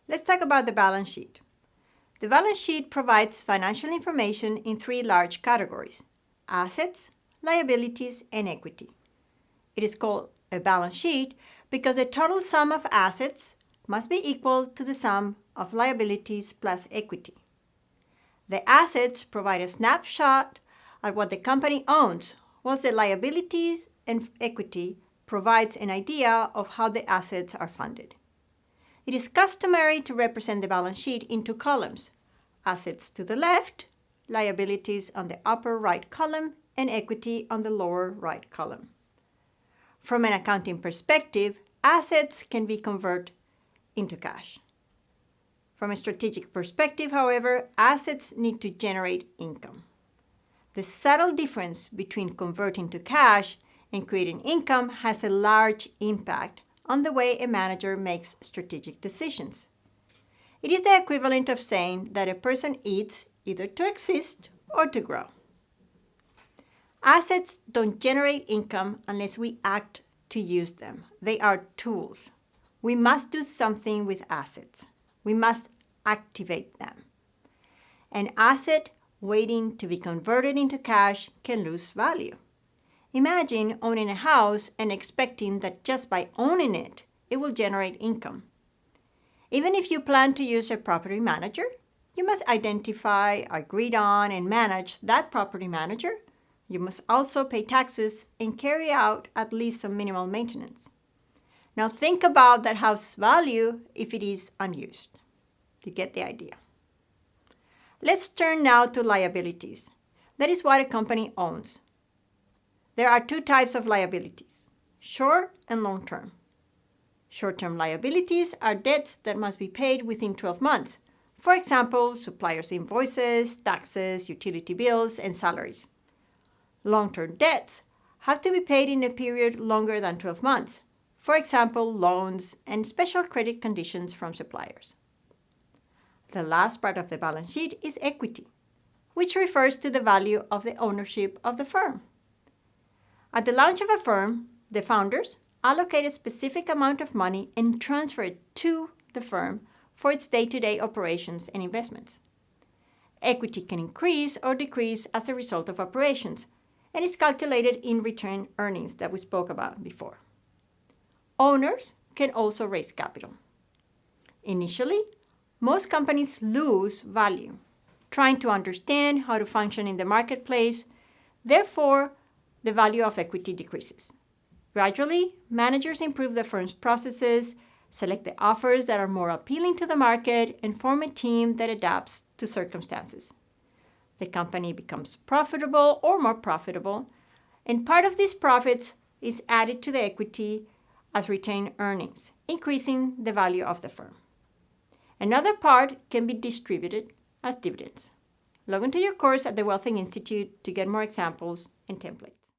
Let's talk about the balance sheet. The balance sheet provides financial information in three large categories: assets, liabilities, and equity. It is called a balance sheet because the total sum of assets must be equal to the sum of liabilities plus equity. The assets provide a snapshot at what the company owns, whilst the liabilities and equity provides an idea of how the assets are funded. It is customary to represent the balance sheet in two columns: assets to the left, liabilities on the upper right column, and equity on the lower right column. From an accounting perspective, assets can be converted into cash. From a strategic perspective, however, assets need to generate income. The subtle difference between converting to cash and creating income has a large impact on the way a manager makes strategic decisions. It is the equivalent of saying that a person eats either to exist or to grow. Assets don't generate income unless we act to use them. They are tools. We must do something with assets. We must activate them. An asset waiting to be converted into cash can lose value. Imagine owning a house and expecting that just by owning it, it will generate income. Even if you plan to use a property manager, you must identify, agree on, and manage that property manager. You must also pay taxes and carry out at least some minimal maintenance. Now think about that house's value if it is unused. You get the idea. Let's turn now to liabilities. That is what a company owns. There are two types of liabilities: short and long-term. Short-term liabilities are debts that must be paid within 12 months. For example, suppliers' invoices, taxes, utility bills, and salaries. Long-term debts have to be paid in a period longer than 12 months. For example, loans and special credit conditions from suppliers. The last part of the balance sheet is equity, which refers to the value of the ownership of the firm. At the launch of a firm, the founders allocate a specific amount of money and transfer it to the firm for its day-to-day operations and investments. Equity can increase or decrease as a result of operations and is calculated in retained earnings that we spoke about before. Owners can also raise capital. Initially, most companies lose value, trying to understand how to function in the marketplace. Therefore, the value of equity decreases. Gradually, managers improve the firm's processes, select the offers that are more appealing to the market, and form a team that adapts to circumstances. The company becomes profitable or more profitable, and part of these profits is added to the equity as retained earnings, increasing the value of the firm. Another part can be distributed as dividends. Log into your course at the Wealthing Institute to get more examples and templates.